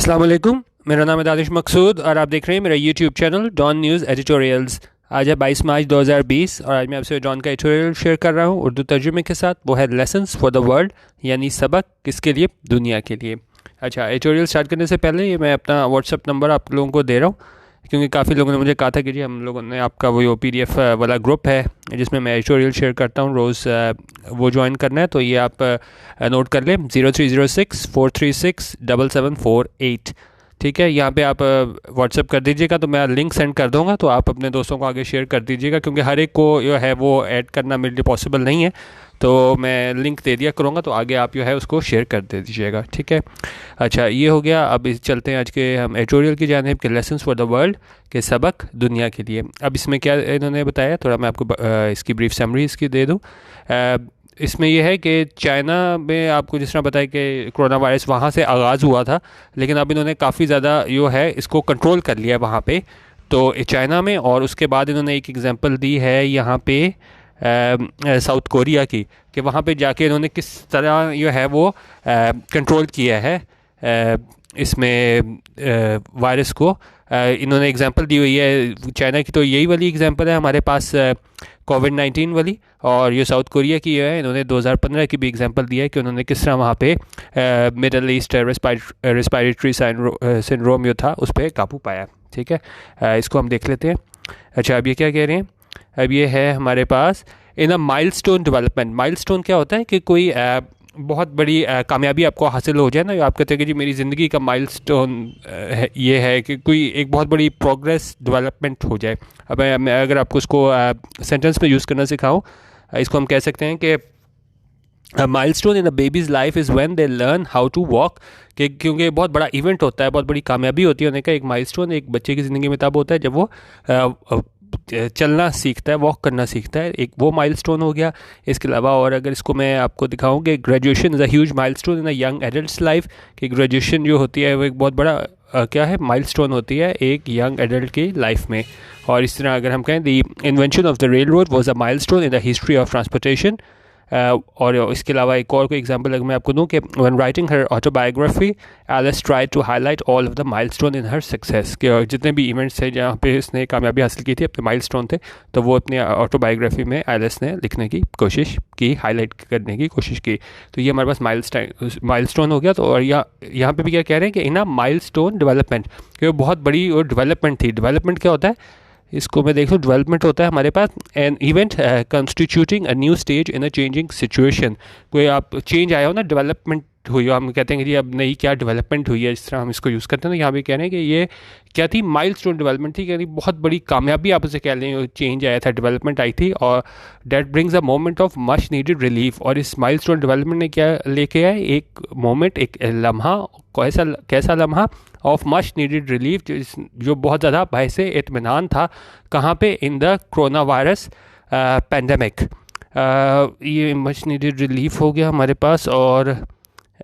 अस्सलाम वालेकुम। मेरा नाम है दानिश मकसूद और आप देख रहे हैं मेरा YouTube channel Dawn News editorials. आज है 22 मार्च 2020 और आज मैं आपसे डॉन का एडिटोरियल शेयर कर रहा हूँ उर्दू तर्जुमे के साथ। वो है लेसन्स फॉर द वर्ल्ड, यानी सबक किसके लिए? दुनिया के लिए। अच्छा, एडिटोरियल स्टार्ट करने से पहले ये मैं अपना व्हाट्सअप नंबर आप लोगों को दे रहा हूँ, क्योंकि काफ़ी लोगों ने मुझे कहा था कि जी हम लोगों ने आपका वो PDF वाला ग्रुप है जिसमें मैं एडिटोरियल शेयर करता हूँ रोज़, वो ज्वाइन करना है। तो ये आप नोट कर लें 0306-436-7748। ठीक है, यहाँ पे आप व्हाट्सअप कर दीजिएगा तो मैं लिंक सेंड कर दूँगा, तो आप अपने दोस्तों को आगे शेयर कर दीजिएगा, क्योंकि हर एक को जो है वो ऐड करना मेरे लिए पॉसिबल नहीं है। तो मैं लिंक दे दिया करूँगा, तो आगे आप जो है उसको शेयर कर दे दीजिएगा। ठीक है, अच्छा ये हो गया। अब चलते हैं आज के हम एडिटोरियल की जानिब के लेसन्स फॉर द वर्ल्ड के सबक दुनिया के लिए। अब इसमें क्या इन्होंने बताया, थोड़ा मैं आपको इसकी ब्रीफ समरी इसकी दे दूँ। इसमें यह है कि चाइना में आपको जिस तरह बताया कि कोरोना वायरस वहाँ से आगाज़ हुआ था, लेकिन अब इन्होंने काफ़ी ज़्यादा जो है इसको कंट्रोल कर लिया है वहाँ पे, तो चाइना में। और उसके बाद इन्होंने एक एग्जांपल दी है यहाँ पे साउथ कोरिया की, कि वहाँ पे जाके इन्होंने किस तरह जो है वो कंट्रोल किया है इसमें वायरस को। इन्होंने एग्जांपल दी हुई है चाइना की, तो यही वाली एग्जांपल है हमारे पास कोविड-19 वाली। और ये साउथ कोरिया की है, इन्होंने 2015 की भी एग्जांपल दिया है कि उन्होंने किस तरह वहाँ पे मिडल ईस्ट रेस्पिरेटरी सिंड्रोम जो था उस पर काबू पाया। ठीक है, इसको हम देख लेते हैं। अच्छा, अब ये क्या कह रहे हैं, अब ये है हमारे पास इन अ माइलस्टोन डेवलपमेंट। माइलस्टोन क्या होता है कि कोई बहुत बड़ी कामयाबी आपको हासिल हो जाए ना, आप कहते हैं कि जी मेरी ज़िंदगी का माइलस्टोन ये है कि कोई एक बहुत बड़ी प्रोग्रेस डेवलपमेंट हो जाए। अब मैं अगर आपको उसको सेंटेंस में यूज़ करना सिखाऊं, इसको हम कह सकते हैं कि milestone in a baby's life is when they learn how to walk. कि क्योंकि बहुत बड़ा इवेंट होता है, बहुत बड़ी कामयाबी होती है उन्हें का। एक माइलस्टोन एक बच्चे की ज़िंदगी में तब होता है जब वो चलना सीखता है, वॉक करना सीखता है, एक वो माइलस्टोन हो गया। इसके अलावा और अगर इसको मैं आपको दिखाऊं कि graduation is a huge milestone in a young adults life, कि ग्रेजुएशन जो होती है वो एक बहुत बड़ा क्या है, माइलस्टोन होती है एक यंग एडल्ट की लाइफ में। और इस तरह अगर हम कहें the invention of the rail road was a milestone in the history of transportation. और इसके अलावा एक और कोई एग्जांपल अगर मैं आपको दूं कि when writing her autobiography Alice tried to highlight all of the milestone in her success, कि जितने भी इवेंट्स थे जहाँ पे इसने कामयाबी हासिल की थी, अपने माइलस्टोन थे, तो वो अपने ऑटोबायोग्राफी में एलिस ने लिखने की कोशिश की, हाईलाइट करने की कोशिश की। तो ये हमारे पास माइलस्टोन हो गया। तो और यहाँ पे भी क्या कह रहे हैं कि इन अ माइलस्टोन डेवलपमेंट, कि वो बहुत बड़ी और डेवलपमेंट थी। डेवलपमेंट क्या होता है, इसको मैं देख लूँ, डेवलपमेंट होता है हमारे पास an event constituting a new stage in a changing situation. कोई आप चेंज आया हो ना, डेवलपमेंट हुई हो, हम कहते हैं कि जी अब नई क्या डेवलपमेंट हुई है, इस तरह हम इसको यूज़ करते हैं। तो यहाँ भी कह रहे हैं कि ये क्या थी, माइलस्टोन डेवलपमेंट थी, यानी बहुत बड़ी कामयाबी आप उसे कह लें, चेंज आया था, डेवलपमेंट आई थी। और that brings a moment of much needed relief. और इस माइलस्टोन डेवलपमेंट ने क्या लेके आए, एक मोमेंट, एक लम्हा, कैसा लम्हा, ऑफ मच नीडेड रिलीफ, जो बहुत ज़्यादा बायस इत्मीनान था। कहाँ पे? In the corona virus pandemic. ये मच नीडेड रिलीफ हो गया हमारे पास। और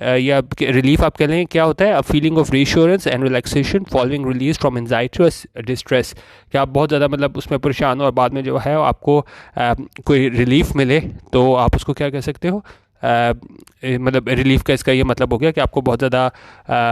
या रिलीफ आप कह लें क्या होता है, a feeling of reassurance and relaxation following release from anxiety और डिस्ट्रेस। कि आप बहुत ज़्यादा मतलब उसमें परेशान हो और बाद में जो है आपको कोई रिलीफ मिले, तो आप उसको क्या कह सकते हो, मतलब रिलीफ का इसका ये मतलब हो गया कि आपको बहुत ज़्यादा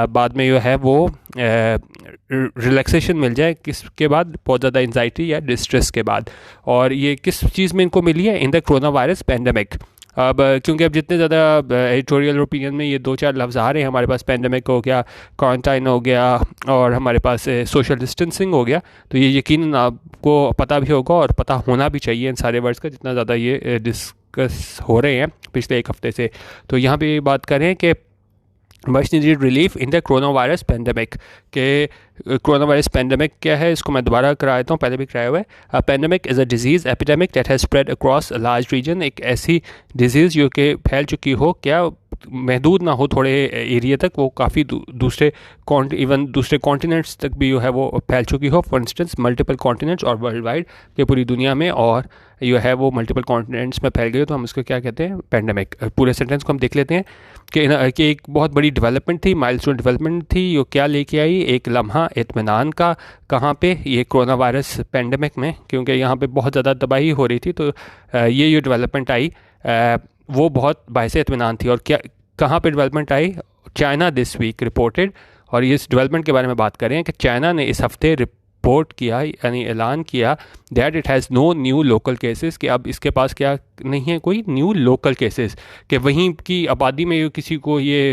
बाद में जो है वो रिलैक्सेशन मिल जाए, किसके बाद, बहुत ज़्यादा एंजाइटी या डिस्ट्रेस के बाद। और ये किस चीज़ में इनको मिली है, in the corona virus pandemic. अब क्योंकि अब जितने ज़्यादा एडिटोरियल ओपिनियन में ये 2-4 लफ्ज़ आ रहे हैं हमारे पास, पेंडेमिक हो गया, क्वारंटाइन हो गया, और हमारे पास सोशल डिस्टेंसिंग हो गया, तो ये यकीन आपको पता भी होगा और पता होना भी चाहिए इन सारे वर्ड्स का, जितना ज़्यादा ये डिस्कस हो रहे हैं पिछले एक हफ्ते से। तो यहाँ पे बात करें कि much needed relief in the corona virus pandemic, के कोरोना वायरस पेंडेमिक क्या है, इसको मैं दोबारा करा देता हूँ, पहले भी कराया हुआ है। Pandemic is a disease epidemic that has spread across a large region. एक ऐसी डिजीज़ जो कि फैल चुकी हो, क्या महदूद ना हो थोड़े एरिया तक, वो काफ़ी दूसरे इवन दूसरे कॉन्टिनेंट्स तक भी जो है वो फैल चुकी हो। फॉर इंस्टेंस मल्टीपल कॉन्टिनेंट्स और वर्ल्ड वाइड, के पूरी दुनिया में, और जो है वो मल्टीपल कॉन्टिनेंट्स में फैल गई, तो हम इसको क्या कहते हैं, पेंडेमिक। पूरे सेंटेंस को हम देख लेते हैं कि एक बहुत बड़ी डेवलपमेंट थी, माइलस्टोन डेवलपमेंट थी, जो क्या लेके आई, एक लम्हा इत्मीनान का। कहाँ पे? ये कोरोना वायरस पेंडेमिक में, क्योंकि यहाँ पे बहुत ज़्यादा तबाही हो रही थी, तो ये जो डेवलपमेंट आई वो बहुत बायसे इत्मीनान थी। और क्या, कहाँ पे डेवलपमेंट आई? चाइना दिस वीक रिपोर्टेड और ये इस डेवलपमेंट के बारे में बात करें कि चाइना ने इस हफ्ते रिपोर्ट किया, यानी ऐलान किया that it has no new local cases, कि अब इसके पास क्या नहीं है, कोई न्यू लोकल केसेस, कि वहीं की आबादी में किसी को ये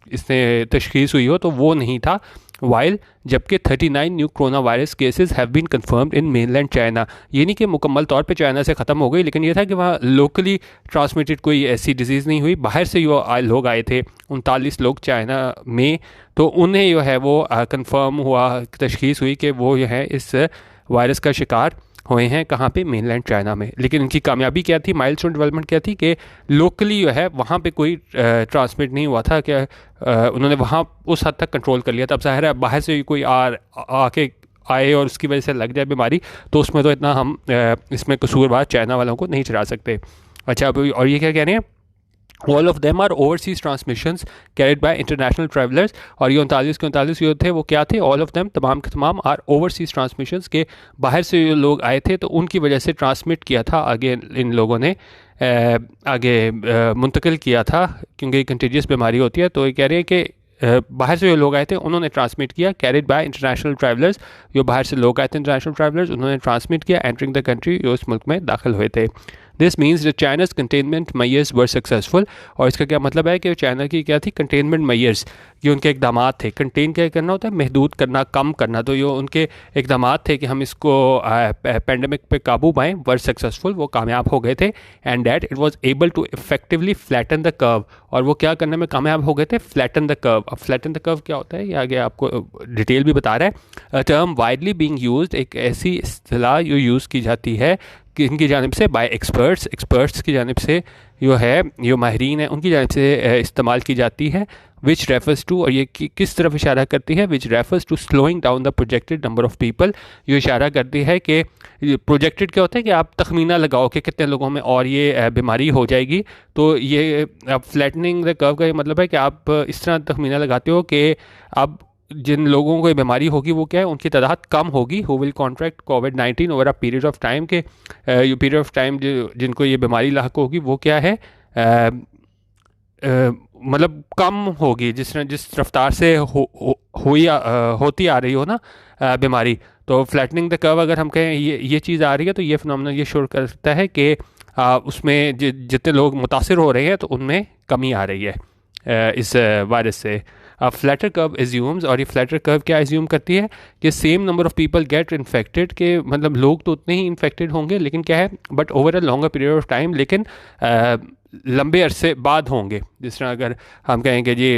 इसने तशखीस हुई हो तो वो नहीं था। वाइल जबकि 39 new coronavirus cases have been confirmed in mainland China, ये नहीं कि मुकम्मल तौर पे चाइना से ख़त्म हो गई, लेकिन ये था कि वहाँ लोकली ट्रांसमिटेड कोई ऐसी डिजीज़ नहीं हुई, बाहर से जो लोग आए थे 39 लोग चाइना में, तो उन्हें जो है वो कंफर्म हुआ, तशखीस हुई कि वो जो है इस वायरस का शिकार हुए हैं। कहाँ पे? मेनलैंड चाइना में। लेकिन इनकी कामयाबी क्या थी, माइलस्टोन डेवलपमेंट क्या थी कि लोकली जो है वहाँ पे कोई ट्रांसमिट नहीं हुआ था, कि उन्होंने वहाँ उस हद तक कंट्रोल कर लिया था। अब ज़ाहिर है बाहर से कोई आके आए और उसकी वजह से लग जाए बीमारी, तो उसमें तो इतना हम इसमें कसूरवार चाइना वालों को नहीं चढ़ा सकते। अच्छा, अब और ये क्या कह रहे हैं, all of them are overseas transmissions carried by international travellers, और ये 39 जो थे वो क्या थे, ऑल ऑफ देम तमाम के तमाम आर ओवरसीज ट्रांसमिशंस, के बाहर से जो लोग आए थे तो उनकी वजह से ट्रांसमिट किया था आगे, इन लोगों ने आगे मुंतकिल किया था, क्योंकि कंटेजियस बीमारी होती है। तो ये कह रहे हैं कि बाहर से जो लोग आए थे उन्होंने ट्रांसमिट किया, कैरिड बाय इंटरनेशनल ट्रैवलर्स, जो बाहर से लोग आए थे इंटरनेशनल ट्रैवलर्स उन्होंने ट्रांसमिट किया एंटरिंग द कंट्री, जो इस मुल्क में दाखिल हुए थे। This means the China's containment measures were successful, और इसका क्या मतलब है कि चाइना की क्या थी, कंटेनमेंट मेजर्स, ये उनके इकदाम थे। कंटेन क्या करना होता है, महदूद करना, कम करना, तो ये उनके इकदाम थे कि हम इसको पेंडेमिक पे काबू पाएँ, वर सक्सेसफुल, वो कामयाब हो गए थे। And that it was able to effectively flatten the curve, और वो क्या करने में कामयाब हो गए थे, फ्लैटन द कर्व। अब फ्लैटन द कर्व क्या होता है, ये आगे आपको डिटेल भी बता रहा है। टर्म वाइडली बीइंग यूज्ड, एक ऐसी इस्तिलाह जो यूज़ की जाती है कि इनकी जानिब से बाय एक्सपर्ट्स की जानिब से, जो है जो माहिरीन है उनकी जानिब से इस्तेमाल की जाती है, विच रेफर्स टू, और ये किस तरफ इशारा करती है, which refers to slowing down the projected number of people, ये इशारा करती है कि प्रोजेक्टेड क्या होता है कि आप तखमीना लगाओ कि कितने लोगों में और ये बीमारी हो जाएगी। तो ये अब फ्लैटनिंग द कर्व का ये मतलब है कि आप इस तरह तखमीना लगाते हो कि अब जिन लोगों को ये बीमारी होगी वो क्या है, उनकी तादाद कम होगी, who will contract covid over a period of time, के ये पीरियड ऑफ टाइम जिनको ये बीमारी लाक होगी वो क्या है, मतलब कम होगी, जिस रफ्तार से होती आ रही हो ना बीमारी। तो फ्लैटनिंग द कर्व अगर हम कहें ये चीज़ आ रही है, तो ये फिनोमेना ये शो करता है कि उसमें जितने लोग मुतासिर हो रहे हैं तो उनमें कमी आ रही है इस वायरस से। फ्लैटर कर्व एज्यूम्स, और ये फ्लैटर कर्व क्या एज्यूम करती है कि same number of people get infected, के मतलब लोग तो उतने ही इन्फेक्टेड होंगे, लेकिन क्या है, but over a longer period of time, लेकिन लंबे अरसे बाद होंगे। जिस तरह अगर हम कहेंगे जी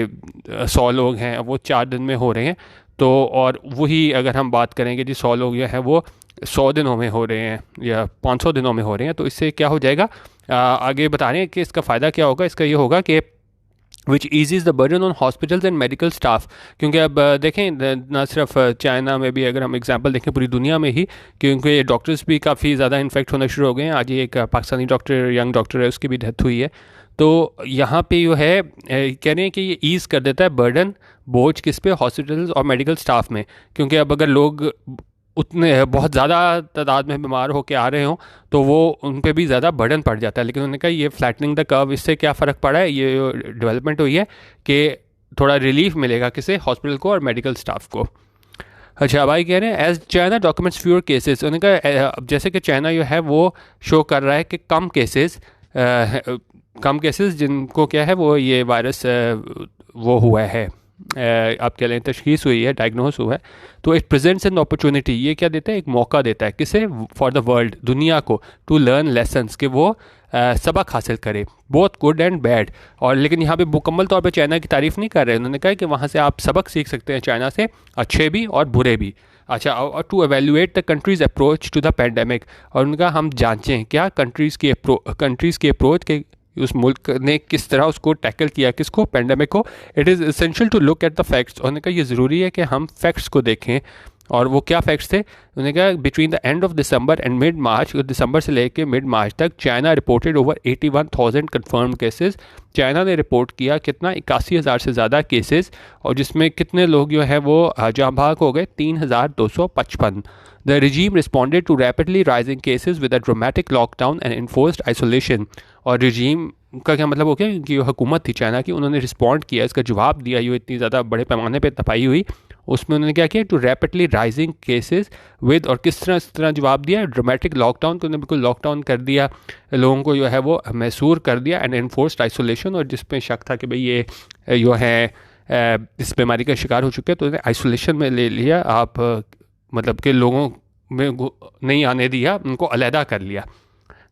100 लोग हैं वो 4 दिन में हो रहे हैं, तो और वही अगर हम बात करेंगे जी 100 लोग जो हैं वो 100 दिनों में हो रहे हैं या 500 दिनों में हो रहे हैं, तो इससे क्या हो जाएगा, आगे बता रहे हैं कि इसका फ़ायदा क्या होगा। इसका ये होगा कि which eases the burden on hospitals and medical staff, क्योंकि अब देखें ना सिर्फ चाइना में भी, अगर हम एग्जांपल देखें पूरी दुनिया में ही, क्योंकि डॉक्टर्स भी काफ़ी ज़्यादा इन्फेक्ट होना शुरू हो गए हैं। आज ही एक पाकिस्तानी डॉक्टर, यंग डॉक्टर है, उसकी भी डेथ हुई है। तो यहाँ पे जो है कह रहे हैं कि ये ईज़ कर देता है बर्डन, बोझ किस पे, हॉस्पिटल्स और मेडिकल स्टाफ में, क्योंकि अब अगर लोग उतने बहुत ज़्यादा तादाद में बीमार होकर आ रहे हों तो वो उन पर भी ज़्यादा बर्डन पड़ जाता है। लेकिन उन्होंने कहा ये फ्लैटनिंग द कर्व, इससे क्या फ़र्क पड़ा है, ये डेवलपमेंट हुई है कि थोड़ा रिलीफ मिलेगा किसे, हॉस्पिटल को और मेडिकल स्टाफ को। अच्छा, भाई कह रहे हैं as China documents fewer cases, उन्होंने कहा जैसे कि चाइना जो है वो शो कर रहा है कि कम केसेस जिनको क्या है वो ये वायरस वो हुआ है, आप कह लें तशखीस हुई है, डायग्नोस हुआ है, तो इट प्रेजेंट्स एन अपॉर्चुनिटी, ये क्या देता है, एक मौका देता है किसे, फॉर द वर्ल्ड, दुनिया को, टू लर्न लेसन्स, कि वो सबक हासिल करे, बोथ गुड एंड बैड। और लेकिन यहाँ पे मुकम्मल तौर पे चाइना की तारीफ़ नहीं कर रहे, उन्होंने कहा कि वहाँ से आप सबक सीख सकते हैं चाइना से, अच्छे भी और बुरे भी। अच्छा, और to evaluate the country's approach to the pandemic, और उनका हम जांचें क्या कंट्रीज़ की अप्रोच के उस मुल्क ने किस तरह उसको टैकल किया, किसको, पैंडेमिक को। It is essential to look at the facts, उन्होंने कहा ये ज़रूरी है कि हम फैक्ट्स को देखें। और वो क्या फैक्ट्स थे, उन्होंने कहा between the end of December and mid March, दिसंबर से लेकर मिड मार्च तक China reported over 81,000 confirmed cases, China ने रिपोर्ट किया कितना, 81,000 से ज़्यादा केसेस, और जिसमें कितने लोग जो है वो जहाँ भाग हो गए, 3,255। The regime responded to rapidly rising cases with a dramatic lockdown and enforced isolation, और regime का क्या मतलब हो गया कि जो हुकूमत थी चाइना की, उन्होंने रिस्पॉन्ड किया, इसका जवाब दिया, ये इतनी ज़्यादा बड़े पैमाने पे तपाई हुई, उसमें उन्होंने क्या किया, to rapidly rising cases with, और किस तरह जवाब दिया, ड्रामेटिक लॉकडाउन, तो उन्होंने बिल्कुल लॉकडाउन कर दिया, लोगों को जो है वो मैसूर कर दिया, एंड एनफोर्स्ड आइसोलेशन, और जिसमें शक था कि भाई ये जो है इस बीमारी का शिकार हो चुके हैं, तो उन्हें आइसोलेशन में ले लिया, आप मतलब कि लोगों में नहीं आने दिया, उनको अलहदा कर लिया।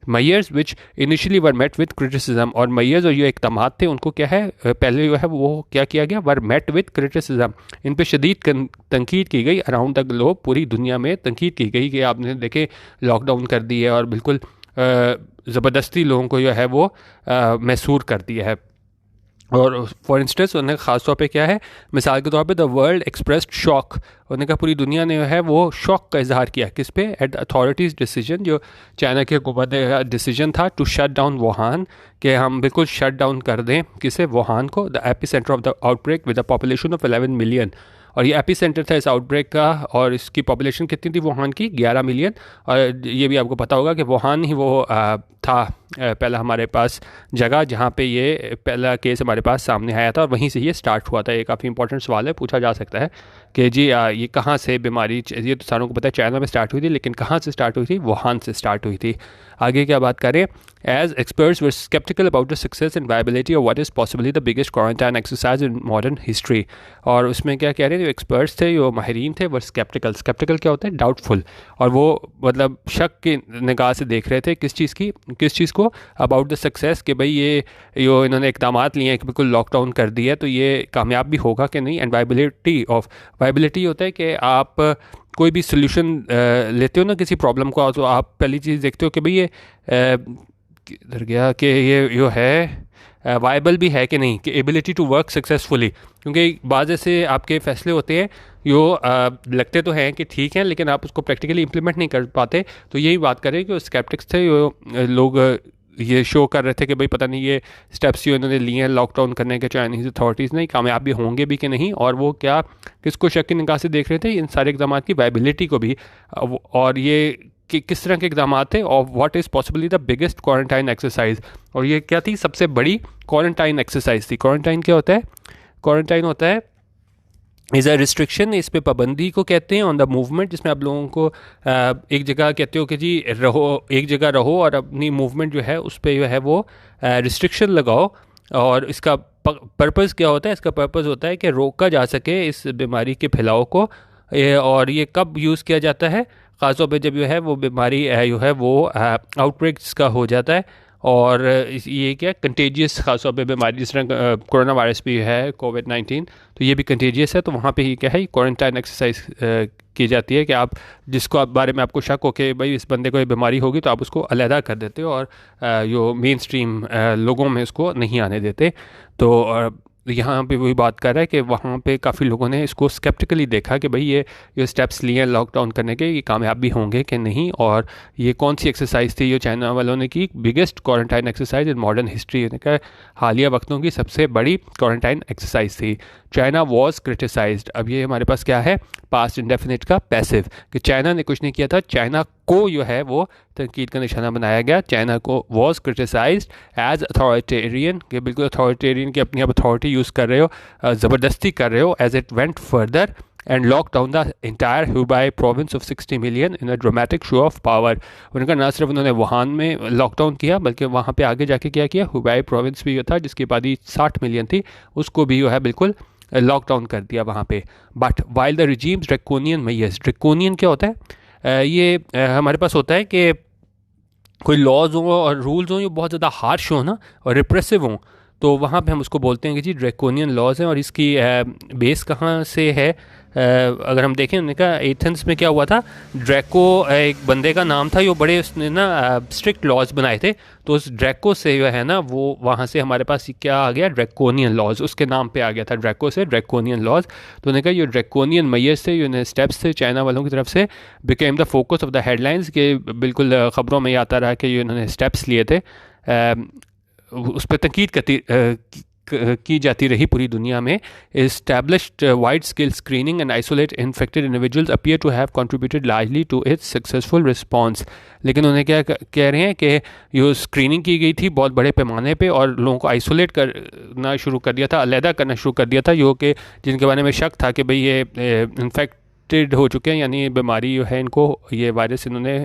Measures which initially were met with criticism, और मैयर्स और जो इकदाम थे उनको क्या है, पहले जो है वो क्या किया गया, वर मेट विद क्रिटिसिज्म, इन पे शदीद तनकीद की गई, अराउंड द ग्लोब, पूरी दुनिया में तनकीद की गई कि आपने देखे लॉकडाउन कर दी है और बिल्कुल ज़बरदस्ती लोगों को जो है वो मैसूर कर दिया है। और फॉर इंस्टेंस उन्होंने ख़ास तौर पे क्या है, मिसाल के तौर पे द वर्ल्ड एक्सप्रेस्ड शॉक, उन्होंने कहा पूरी दुनिया ने जो है वो शॉक का इजहार किया, किस पे, एट अथॉरिटीज़ डिसीजन, जो चाइना के हुकूमत का डिसीजन था, टू शट डाउन वुहान, कि हम बिल्कुल शट डाउन कर दें किसे, वुहान को, the AP centre of the outbreak with a population of 11 million, और ये एपी सेंटर था इस आउटब्रेक का, और इसकी पॉपुलेशन कितनी थी वुहान की, 11 मिलियन। और ये भी आपको पता होगा कि वुहान ही वो था पहला हमारे पास जगह जहाँ पे ये पहला केस हमारे पास सामने आया था, और वहीं से ये स्टार्ट हुआ था। ये काफ़ी इंपॉर्टेंट सवाल है, पूछा जा सकता है कि जी ये कहाँ से बीमारी, ये तो सारों को पता है चाइना में स्टार्ट हुई थी, लेकिन कहाँ से स्टार्ट हुई थी, वुहान से स्टार्ट हुई थी। आगे क्या बात करें, as experts were sceptical about the success and viability of what is possibly the biggest quarantine exercise in modern history, और उसमें क्या कह रहे हैं, जो एक्सपर्ट्स थे, जो माहिरीन थे, वो स्केप्टिकल क्या होता है, डाउटफुल, और वो मतलब शक की निगाह से देख रहे थे किस चीज़ को, अबाउट द सक्सेस, कि भाई ये जो इन्होंने इकदाम लिए हैं कि बिल्कुल लॉकडाउन कर दिया है, तो ये कामयाब भी होगा कि नहीं, एंड वायबिलिटी होता है कि आप कोई भी सोल्यूशन लेते हो ना किसी प्रॉब्लम को, तो आप पहली चीज़ देखते हो कि भाई ये किधर गया, कि ये जो है वायबल भी है कि नहीं, कि एबिलिटी टू वर्क सक्सेसफुली, क्योंकि बाज़ ऐसे आपके फैसले होते हैं जो लगते तो हैं कि ठीक हैं, लेकिन आप उसको प्रैक्टिकली इंप्लीमेंट नहीं कर पाते। तो यही बात करें कि स्केप्टिक्स थे, जो लोग ये शो कर रहे थे कि भाई पता नहीं ये स्टेप्स जो इन्होंने लिए हैं लॉकडाउन करने के चाइनीज़ अथॉरिटीज़ ने, कामयाब भी होंगे भी कि नहीं, और वो क्या किसको शक की निगाह से देख रहे थे, इन सारे इकदाम की वायबिलिटी को भी, और ये कि किस तरह के इकदाम थे, और what is possibly the biggest quarantine exercise, और ये क्या थी, सबसे बड़ी क्वारंटाइन एक्सरसाइज थी। क्वारंटाइन क्या होता है, क्वारंटाइन होता है इज़ अ रिस्ट्रिक्शन, इस पे पाबंदी को कहते हैं, ऑन द मूवमेंट, जिसमें आप लोगों को एक जगह कहते हो कि जी रहो, एक जगह रहो, और अपनी मूवमेंट जो है उस पर जो है वो रिस्ट्रिक्शन लगाओ। और इसका पर्पज़ क्या होता है, इसका पर्पज़ होता है कि रोका जा सके इस बीमारी के फैलाव को। और ये कब यूज़ किया जाता है, ख़ासतौर पे जब जो है वो बीमारी जो है वो आउटब्रेक्स का हो जाता है, और ये क्या कंटेजियस ख़ासतौर पे बीमारी, जिस तरह कोरोना वायरस भी है, कोविड-19, तो ये भी कंटेजियस है, तो वहाँ पे ही क्या है, क्वारंटाइन एक्सरसाइज की जाती है कि आप जिसको आप बारे में आपको शक हो कि भाई इस बंदे को ये बीमारी होगी, तो आप उसको अलहदा कर देते हो, और जो मेन स्ट्रीम लोगों में उसको नहीं आने देते। तो यहाँ पे वही बात कर रहा है कि वहाँ पे काफ़ी लोगों ने इसको स्केप्टिकली देखा कि भाई ये स्टेप्स लिए हैं लॉकडाउन करने के, ये कामयाब भी होंगे कि नहीं, और ये कौन सी एक्सरसाइज थी जो चाइना वालों ने की, biggest quarantine exercise in modern history, का हालिया वक्तों की सबसे बड़ी क्वारंटाइन एक्सरसाइज थी। चाइना वॉज क्रिटिसाइज्ड, अब ये हमारे पास क्या है, पास्ट इंडेफिनिट का पैसिव, कि चाइना ने कुछ नहीं किया था, चाइना को जो है वो तनकीद का निशाना बनाया गया। चाइना को वॉज क्रिटिसाइज्ड एज अथॉरिटेरियन, कि बिल्कुल अथॉरिटेरियन की अपनी आप अथॉरिटी यूज़ कर रहे हो, ज़बरदस्ती कर रहे हो, as it went further and lock down the entire Hubei province of 60 million in a dramatic show of power. उनका ना सिर्फ उन्होंने वुहान में लॉकडाउन किया, बल्कि वहाँ पे आगे जाके क्या किया, ह्यूबाई प्रोविंस भी था जिसकी आबादी 60 मिलियन थी, उसको भी जो है बिल्कुल लॉकडाउन कर दिया वहाँ पे। But while the regime's draconian measures, draconian क्या होता है, ये हमारे पास होता है कि कोई लॉज हों और रूल्स हों, ये बहुत ज़्यादा हार्श हों ना, और रिप्रेसिव हों, तो वहाँ पे हम उसको बोलते हैं कि जी ड्रैकोनियन लॉज हैं। और इसकी बेस कहाँ से है, अगर हम देखें, उन्होंने कहा एथेंस में क्या हुआ था, ड्रैको एक बंदे का नाम था, जो बड़े उसने ना स्ट्रिक्ट लॉज बनाए थे, तो उस ड्रैको से जो है ना वो वहाँ से हमारे पास क्या आ गया, ड्रैकोनियन लॉज, उसके नाम पे आ गया था, ड्रैको से ड्रैकोनियन लॉज। तो उन्होंने कहा ये ड्रैकोनियन मेयर्स थे, ये स्टेप्स थे चाइना वालों की तरफ से, became the focus of the headlines, के बिल्कुल ख़बरों में ये आता रहा कि ये उन्होंने स्टेप्स लिए थे, उस पर तनकीद की जाती रही पूरी दुनिया में. Established wide scale screening and isolate infected individuals appear to have contributed largely to its successful response. लेकिन उन्हें क्या कह रहे हैं कि ये स्क्रीनिंग की गई थी बहुत बड़े पैमाने पे और लोगों को आइसोलेट करना शुरू कर दिया था, अलहदा करना शुरू कर दिया था, जो कि जिनके बारे में शक था कि भाई ये इन्फेक्टेड हो चुके हैं, यानी ये बीमारी जो है इनको, ये वायरस इन्होंने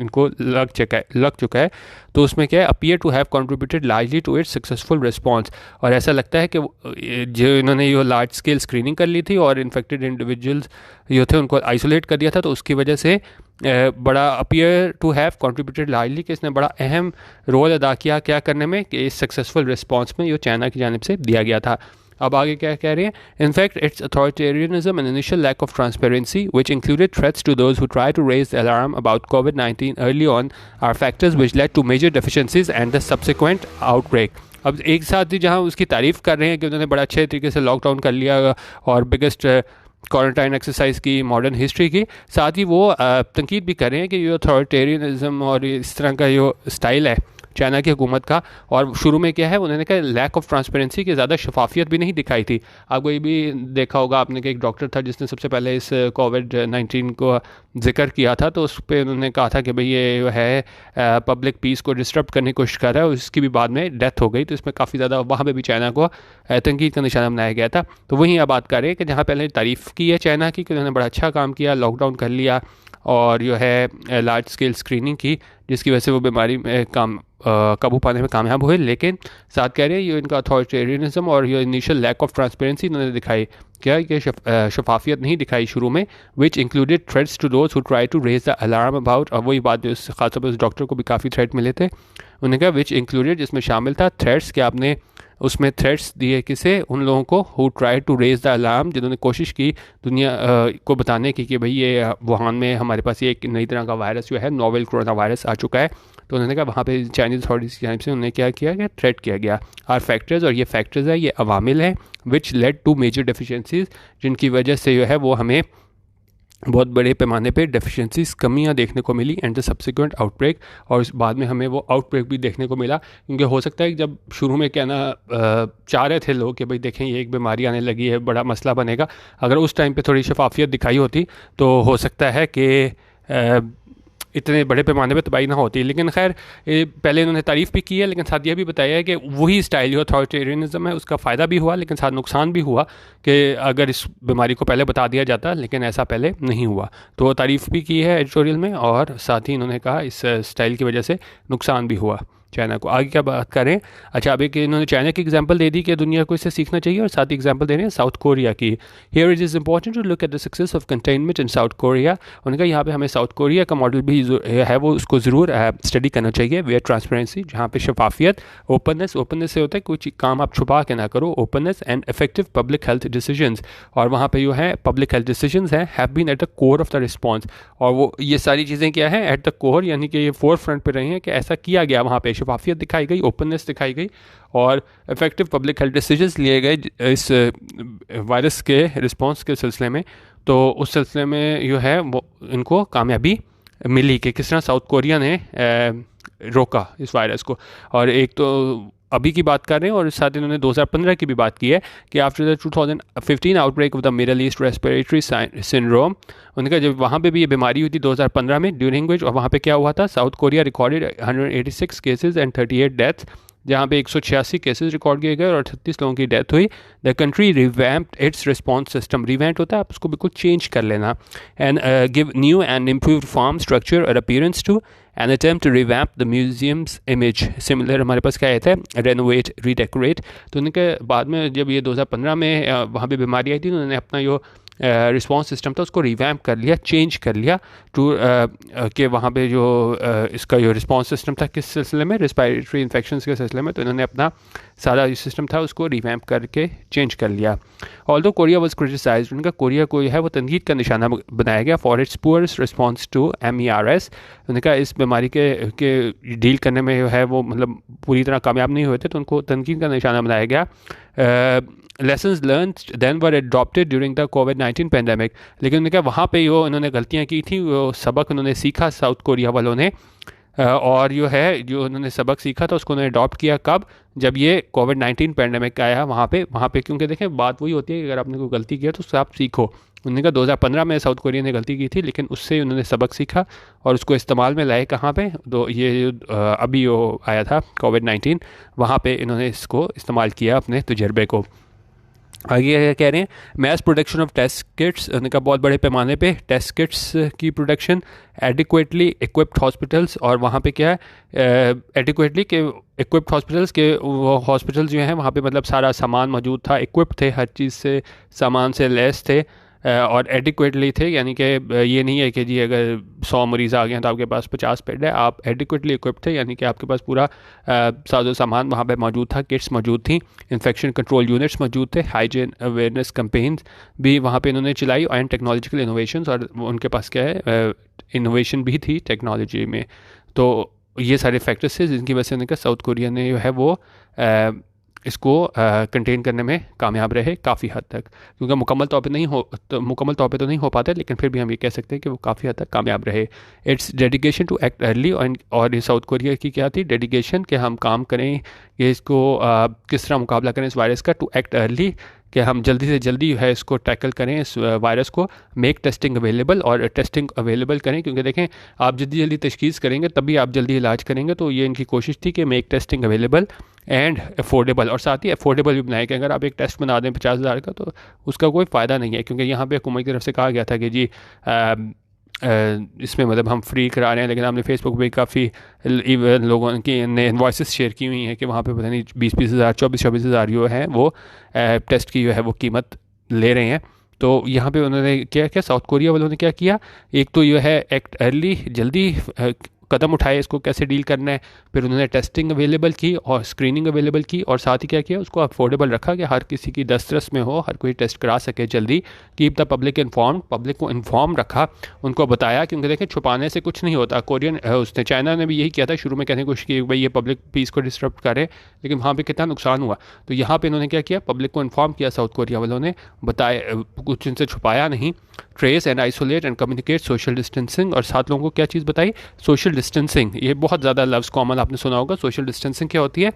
इनको लग चुका है. तो उसमें क्या है, appear to have contributed largely to its successful response. और ऐसा लगता है कि जो इन्होंने ये लार्ज स्केल स्क्रीनिंग कर ली थी और इन्फेक्टेड इंडिविजुअल्स जो थे उनको आइसोलेट कर दिया था, तो उसकी वजह से बड़ा appear to have contributed largely कि इसने बड़ा अहम रोल अदा किया क्या करने में, कि इस सक्सेसफुल रिस्पांस में जो चाइना की जानिब से दिया गया था. अब आगे क्या कह रहे हैं, in fact it's authoritarianism and initial lack of transparency which included threats to those who try to raise the alarm about कोविड-19 early on are factors which led to major deficiencies and the subsequent outbreak. अब एक साथ ही जहाँ उसकी तारीफ़ कर रहे हैं कि उन्होंने बड़ा अच्छे तरीके से लॉकडाउन कर लिया और बिगेस्ट क्वारंटाइन एक्सरसाइज की मॉडर्न हिस्ट्री की, साथ ही वो तनकीद भी कर रहे हैं कि ये अथॉरिटेरियनिज्म और इस तरह का जो स्टाइल है चाइना की हुकूमत का, और शुरू में क्या है उन्होंने कहा लैक ऑफ ट्रांसपेरेंसी की ज़्यादा शफाफियत भी नहीं दिखाई थी. आपको ये भी देखा होगा आपने कि एक डॉक्टर था जिसने सबसे पहले इस कोविड-19 को जिक्र किया था, तो उस पर उन्होंने कहा था कि भाई ये है पब्लिक पीस को डिस्टर्ब करने की कोशिश कर रहा है, और उसकी भी बाद में डेथ हो गई. तो इसमें काफ़ी ज़्यादा वहाँ पर भी चाइना को तनकीद का निशाना बनाया गया था. तो वहीं आप बात कर रहे हैं कि जहाँ पहले तारीफ़ की है चाइना की कि उन्होंने बड़ा अच्छा काम किया, लॉकडाउन कर लिया और जो है लार्ज स्केल स्क्रीनिंग की, जिसकी वजह से वो बीमारी में काबू पाने में कामयाब हुए. लेकिन साथ कह रहे हैं ये इनका अथॉरिटेरियनिज्म और ये इनिशियल लैक ऑफ ट्रांसपेरेंसी इन्होंने दिखाई, क्या कि शफाफियत नहीं दिखाई शुरू में, which included threats to those who try to raise the alarm about. और वही बात उस खासतौर पर उस डॉक्टर को भी काफ़ी थ्रेट मिले थे. उन्होंने कहा विच इंक्लूडेड, जिसमें शामिल था थ्रेट्स, कि आपने उसमें थ्रेट्स दिए किसे, उन लोगों को who try to raise the alarm, जिन्होंने कोशिश की दुनिया को बताने की कि भाई ये वुहान में हमारे पास ये एक नई तरह का वायरस जो है नोवेल कोरोना वायरस आ चुका है. तो उन्होंने कहा वहाँ पे चाइनीज़ अथॉरिटीज़ की जानिब से उन्होंने क्या किया कि थ्रेट किया गया आर फैक्टर्स, और ये फैक्टर्स है, ये अवामिल हैं which led to major deficiencies, जिनकी वजह से जो है वो हमें बहुत बड़े पैमाने पे डेफिशिएंसीज कमियां देखने को मिली एंड द सब्सिक्वेंट आउटब्रेक. और उस बाद में हमें वो आउटब्रेक भी देखने को मिला, क्योंकि हो सकता है कि जब शुरू में कहना चाह रहे थे लोग कि भाई देखें ये एक बीमारी आने लगी है, बड़ा मसला बनेगा, अगर उस टाइम पे थोड़ी शफाफियत दिखाई होती तो हो सकता है कि इतने बड़े पैमाने पे तबाही ना होती. लेकिन खैर पहले इन्होंने तारीफ़ भी की है, लेकिन साथ ये भी बताया है कि वही स्टाइल जो अथॉरिटेरियनिज्म है उसका फ़ायदा भी हुआ, लेकिन साथ नुकसान भी हुआ कि अगर इस बीमारी को पहले बता दिया जाता, लेकिन ऐसा पहले नहीं हुआ. तो तारीफ़ भी की है एडिटोरियल में, और साथ ही इन्होंने कहा इस स्टाइल की वजह से नुकसान भी हुआ चाइना को. आगे क्या बात करें, अच्छा अब एक इन्होंने चाइना की एग्जांपल दे दी कि दुनिया को इससे सीखना चाहिए, और साथ ही एग्जांपल दे रहे हैं साउथ कोरिया की. Here it is important to look at the success of containment in South Korea. उन्होंने कहा यहाँ पे हमें साउथ कोरिया का मॉडल भी है वो उसको ज़रूर स्टडी करना चाहिए. वेयर ट्रांसपेरेंसी, जहाँ पे शफाफियत, ओपननेस से होता है कोई काम आप छुपा के ना करो, openness and effective public health decisions. और वहाँ पे जो है पब्लिक हेल्थ डिसीजंस हैं have been at the core of the response. और वो ये सारी चीज़ें क्या है, एट द कोर, यानी कि ये फोर फ्रंट पर रही हैं कि ऐसा किया गया, वहाँ पे शफाफियत दिखाई गई, ओपननेस दिखाई गई और इफेक्टिव पब्लिक हेल्थ डिसीजंस लिए गए इस वायरस के रिस्पांस के सिलसिले में. तो उस सिलसिले में जो है वो इनको कामयाबी मिली कि किस तरह साउथ कोरिया ने रोका इस वायरस को. और एक तो अभी की बात कर रहे हैं, और साथ इन्होंने 2015 की भी बात की है कि after the 2015 outbreak of the middle east respiratory syndrome, उनका जब वहाँ पे भी ये बीमारी हुई थी 2015 में, ड्यूरिंग विच, और वहाँ पे क्या हुआ था, south Korea recorded 186 cases and 38 deaths, जहाँ पे 186 केसेस रिकॉर्ड किए गए और 38 लोगों की डेथ हुई. The country revamped its response system. Revamp होता है आप उसको बिल्कुल चेंज कर लेना. And give new and improved form, structure और appearance to an attempt to revamp the museum's image. Similar हमारे पास क्या आता है, रेनोवेट, रीडेकोरेट. तो उनके बाद में जब ये 2015 में वहाँ पे बीमारी आई थी, तो उन्होंने अपना जो रिस्पॉन्स सिस्टम था उसको रिवैम्प कर लिया, चेंज कर लिया टू कि वहाँ पे जो इसका जो रिस्पॉन्स सिस्टम था किस सिलसिले में, रेस्पिरेटरी इन्फेक्शंस के सिलसिले में, तो इन्होंने अपना सारा जो सिस्टम था उसको रिवैम्प करके चेंज कर लिया. ऑल्दो कोरिया वाज क्रिटिसाइज्ड, उनका कोरिया को है वो तनकीद का निशाना बनाया गया for its poorest response to MERS. उन्होंने कहा इस बीमारी के डील करने में जो है वो मतलब पूरी तरह कामयाब नहीं हुए थे, तो उनको तनकीद का निशाना बनाया गया. Lessons learned then were adopted during the कोविड-19 पेंडेमिक. लेकिन उन्होंने कहा वहाँ पे जो इन्होंने गलतियाँ की थी वो सबक उन्होंने सीखा साउथ कोरिया वालों ने और जो उन्होंने सबक सीखा था उसको उन्होंने अडॉप्ट किया कब, जब ये कोविड-19 पैंडेमिक आया वहाँ पे क्योंकि देखें बात वही होती है कि अगर आपने कोई गलती किया तो उससे आप सीखो। उन्होंने कहा 2015 में साउथ कोरिया ने गलती की थी, लेकिन उससे उन्होंने सबक सीखा और उसको इस्तेमाल में लाए कहाँ पे, तो अभी वो आया था कोविड-19, वहाँ पे इन्होंने इसको इस्तेमाल किया अपने तजर्बे को। आगे क्या कह रहे हैं, mass production of test kits, उनका बहुत बड़े पैमाने पे टेस्ट किट्स की प्रोडक्शन, एडिक्वेटली इक्विप्ड हॉस्पिटल्स, और वहाँ पे क्या है एडिक्वेटली के इक्विप्ड हॉस्पिटल्स के, वो हॉस्पिटल्स जो हैं वहाँ पे मतलब सारा सामान मौजूद था, इक्विप्ड थे, हर चीज़ से सामान से लैस थे, और एडिक्वेटली थे, यानी कि ये नहीं है कि जी अगर 100 मरीज़ आ गए हैं तो आपके पास 50 बेड है, आप एडिक्वेटली इक्विप्ड थे, यानी कि आपके पास पूरा साजो सामान वहाँ पे मौजूद था, किट्स मौजूद थी, इन्फेक्शन कंट्रोल यूनिट्स मौजूद थे, हाइजीन अवेयरनेस कैंपेन्स भी वहाँ पे इन्होंने चलाई, एंड टेक्नोलॉजिकल इनोवेशंस, और उनके पास क्या है इनोवेशन भी थी टेक्नोलॉजी में। तो ये सारे फैक्टर्स थे जिनकी वजह से उन्होंने साउथ कोरिया ने जो है वो इसको कंटेन करने में कामयाब रहे काफ़ी हद तक, क्योंकि मुकम्मल तौर पे तो नहीं हो पाते, लेकिन फिर भी हम ये कह सकते हैं कि वो काफ़ी हद तक कामयाब रहे। Its dedication to act early, और ये साउथ कोरिया की क्या थी डेडिकेशन, कि हम काम करें कि इसको किस तरह मुकाबला करें इस वायरस का, टू एक्ट अर्ली, कि हम जल्दी से जल्दी है इसको टैकल करें इस वायरस को, मेक टेस्टिंग अवेलेबल, और टेस्टिंग अवेलेबल करें, क्योंकि देखें आप जल्दी जल्दी तशखीस करेंगे तभी आप जल्दी इलाज करेंगे, तो ये इनकी कोशिश थी कि make testing available and affordable, और साथ ही अफोर्डेबल भी बनाए कि अगर आप एक टेस्ट बना दें 50,000 का तो उसका कोई फ़ायदा नहीं है, क्योंकि यहाँ पे हुकूमत की तरफ से कहा गया था कि जी इसमें मतलब हम फ्री करा रहे हैं, लेकिन हमने फेसबुक पे काफ़ी लोगों की ने इनवॉइसेस शेयर की हुई हैं कि वहाँ पे पता नहीं 20-20 हज़ार 24-24 हज़ार जो है वो टेस्ट की जो है वो कीमत ले रहे हैं। तो यहाँ पे उन्होंने क्या क्या साउथ कोरिया वालों ने क्या किया, एक तो ये है एक्ट अर्ली, जल्दी कदम उठाए इसको कैसे डील करना है, फिर उन्होंने टेस्टिंग अवेलेबल की और स्क्रीनिंग अवेलेबल की, और साथ ही क्या किया उसको अफोर्डेबल रखा कि हर किसी की दस्तरस में हो, हर कोई टेस्ट करा सके जल्दी, keep the public inform, public को इन्फॉर्म रखा, उनको बताया, क्योंकि देखें छुपाने से कुछ नहीं होता। उसने चाइना ने भी यही किया था, शुरू में कहने की कोशिश की भाई ये पब्लिक पीस को डिस्टर्ब करे, लेकिन वहाँ पर कितना नुकसान हुआ। तो यहाँ पर इन्होंने क्या किया, पब्लिक को इन्फॉर्म किया साउथ कोरिया वालों ने, बताया, कुछ इनसे छुपाया नहीं, trace and isolate and communicate social distancing, और साथ लोगों को क्या चीज़ बताई, सोशल डिस्टेंसिंग। ये बहुत ज़्यादा लफ्ज़ कॉमन आपने सुना होगा। सोशल डिस्टेंसिंग क्या होती है,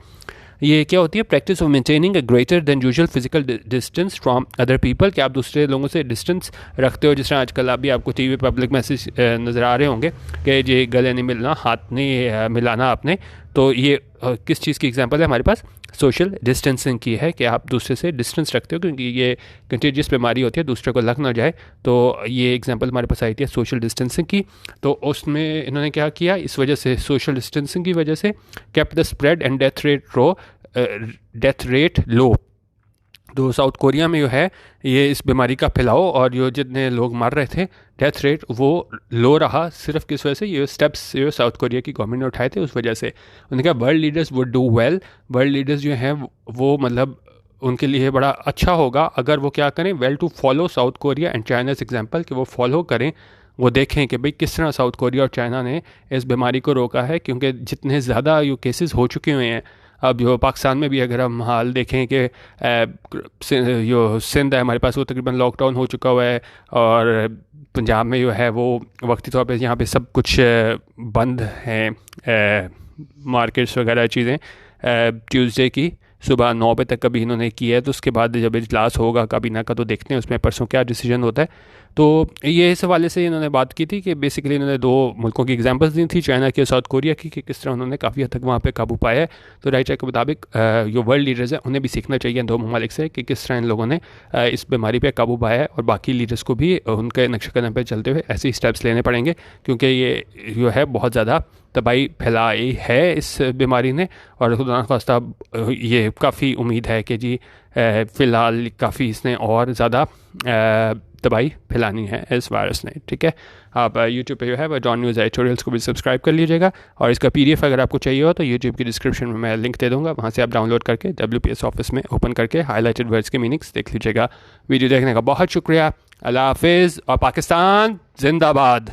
ये क्या होती है, practice of maintaining a greater than usual physical distance from other people, कि आप दूसरे लोगों से डिस्टेंस रखते हो, जिस तरह आजकल अभी आपको टीवी पे पब्लिक मैसेज नज़र आ रहे होंगे कि ये गले नहीं मिलना, हाथ नहीं मिलाना आपने, तो ये किस चीज़ की एग्जांपल है हमारे पास, सोशल डिस्टेंसिंग की है, कि आप दूसरे से डिस्टेंस रखते हो, क्योंकि ये कंटेजियस बीमारी होती है, दूसरे को लग ना जाए, तो ये एग्जांपल हमारे पास आई थी सोशल डिस्टेंसिंग की। तो उसमें इन्होंने क्या किया, इस वजह से सोशल डिस्टेंसिंग की वजह से kept the spread and death rate low. तो साउथ कोरिया में जो है ये इस बीमारी का फैलाव और जो जितने लोग मर रहे थे, डेथ रेट वो लो रहा, सिर्फ किस वजह से, ये स्टेप्स जो साउथ कोरिया की गवर्नमेंट ने उठाए थे उस वजह से। उन्होंने कहा world leaders would do well, world leaders जो हैं वो मतलब उनके लिए बड़ा अच्छा होगा अगर वो क्या करें, well to follow South Korea and China's example, कि वो फॉलो करें, वो देखें कि भाई किस तरह साउथ कोरिया और चाइना ने इस बीमारी को रोका है, क्योंकि जितने ज़्यादा ये केसेस हो चुके हुए हैं। अब जो पाकिस्तान में भी अगर हम हाल देखें कि जो सिंध है हमारे पास, वो तकरीबन लॉकडाउन हो चुका हुआ है, और पंजाब में जो है वो वक्ती तौर पे यहाँ पे सब कुछ बंद हैं, मार्केट्स वगैरह चीज़ें। ट्यूसडे की सुबह 9 बजे तक कभी इन्होंने किया है, तो उसके बाद जब इजलास होगा काबीना का तो देखते हैं उसमें परसों क्या डिसीजन होता है। तो ये इस हवाले से इन्होंने बात की थी कि बेसिकली इन्होंने दो मुल्कों की एग्जांपल्स दी थी, चाइना की और साउथ कोरिया की, कि किस तरह उन्होंने काफ़ी हद तक वहाँ पे काबू पाया है। तो राइटर के मुताबिक जो वर्ल्ड लीडर्स हैं उन्हें भी सीखना चाहिए दो ममालिक से कि किस तरह इन लोगों ने इस बीमारी पे काबू पाया है, और बाकी लीडर्स को भी उनके नक्शे कदम पर चलते हुए ऐसे ही स्टेप्स लेने पड़ेंगे, क्योंकि ये जो है बहुत ज़्यादा तबाही फैलाई है इस बीमारी ने, और खुदा न खास्ता ये काफ़ी उम्मीद है कि जी फ़िलहाल काफ़ी इसने और ज़्यादा तबाही फैलानी है इस वायरस ने। ठीक है, आप यूट्यूब पे जो है वह जॉन न्यूज़ एडिटोरियल्स को भी सब्सक्राइब कर लीजिएगा, और इसका PDF अगर आपको चाहिए हो तो यूट्यूब की डिस्क्रिप्शन में मैं लिंक दे दूँगा, वहाँ से आप डाउनलोड करके WPS ऑफिस में ओपन करके हाईलाइटेड वर्ड्स के मीनिंग्स देख लीजिएगा। वीडियो देखने का बहुत शुक्रिया, अल्लाह हाफिज़, और पाकिस्तान जिंदाबाद।